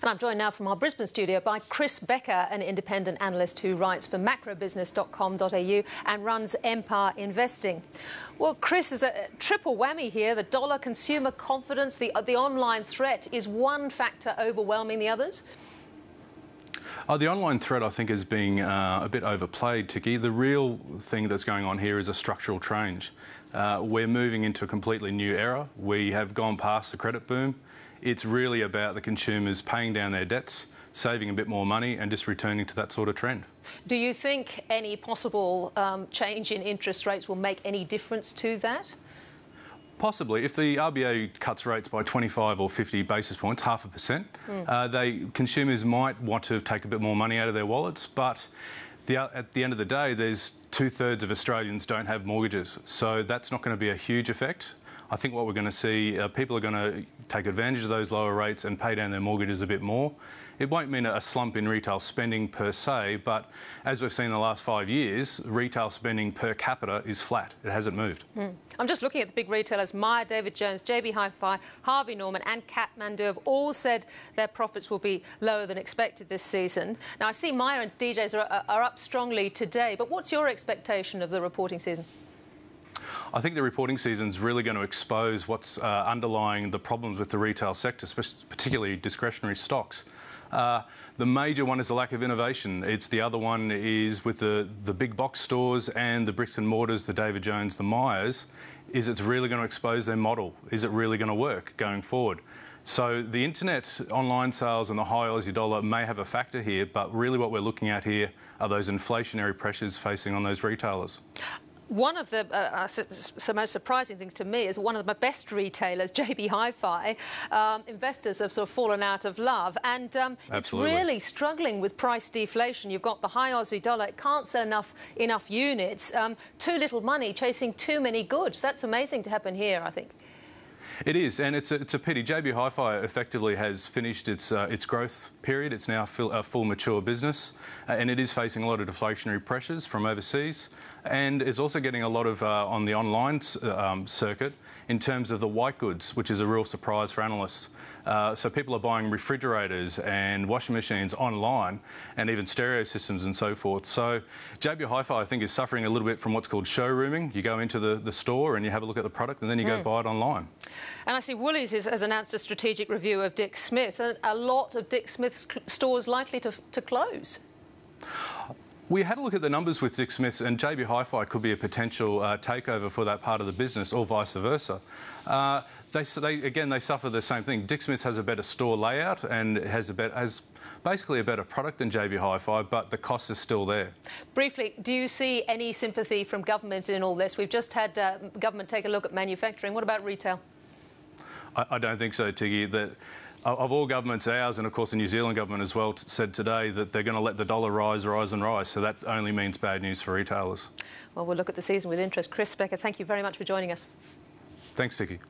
And I'm joined now from our Brisbane studio by Chris Becker, an independent analyst who writes for macrobusiness.com.au and runs Empire Investing. Well, Chris, is a triple whammy here. The dollar, consumer confidence, the online threat. Is one factor overwhelming the others? The online threat, I think, is being a bit overplayed, Tiki. The real thing that's going on here is a structural change. We're moving into a completely new era. We have gone past the credit boom. It's really about the consumers paying down their debts, saving a bit more money and just returning to that sort of trend. Do you think any possible change in interest rates will make any difference to that? Possibly. If the RBA cuts rates by 25 or 50 basis points, 0.5%, consumers might want to take a bit more money out of their wallets, but at the end of the day, there's 2/3 of Australians don't have mortgages, so that's not going to be a huge effect. I think what we're going to see, people are going to take advantage of those lower rates and pay down their mortgages a bit more. It won't mean a slump in retail spending per se, but as we've seen in the last 5 years, retail spending per capita is flat. It hasn't moved. I'm just looking at the big retailers. Myer, David Jones, JB Hi-Fi, Harvey Norman and Kathmandu have all said their profits will be lower than expected this season. Now, I see Myer and DJs are up strongly today, but what's your expectation of the reporting season? I think the reporting season is really going to expose what's underlying the problems with the retail sector, particularly discretionary stocks. The major one is the lack of innovation. The other one is with the big box stores and the bricks and mortars, the David Jones, the Myers, it's really going to expose their model. Is it really going to work going forward? So the internet, online sales and the high Aussie dollar may have a factor here, but really what we're looking at here are those inflationary pressures facing on those retailers. One of the most surprising things to me is one of my best retailers, JB Hi-Fi. Investors have sort of fallen out of love, and it's really struggling with price deflation. You've got the high Aussie dollar; it can't sell enough units. Too little money chasing too many goods. That's amazing to happen here, I think. It is, and it's a pity. JB Hi-Fi effectively has finished its growth period. It's now a full mature business, and it is facing a lot of deflationary pressures from overseas, and is also getting a lot of on the online circuit in terms of the white goods, which is a real surprise for analysts. So people are buying refrigerators and washing machines online, and even stereo systems and so forth. So JB Hi-Fi, I think, is suffering a little bit from what's called showrooming. You go into the store and you have a look at the product, and then you go buy it online. And I see Woolies has announced a strategic review of Dick Smith, and a lot of Dick Smith's stores likely to close. We had a look at the numbers with Dick Smith's, and JB Hi-Fi could be a potential takeover for that part of the business, or vice versa. They suffer the same thing. Dick Smith's has a better store layout and has basically a better product than JB Hi-Fi, but the cost is still there. Briefly, do you see any sympathy from government in all this? We've just had government take a look at manufacturing. What about retail? I don't think so, Tiggy. Of all governments, ours, and of course the New Zealand government as well, said today that they're going to let the dollar rise and rise. So that only means bad news for retailers. Well, we'll look at the season with interest. Chris Becker, thank you very much for joining us. Thanks, Tiki.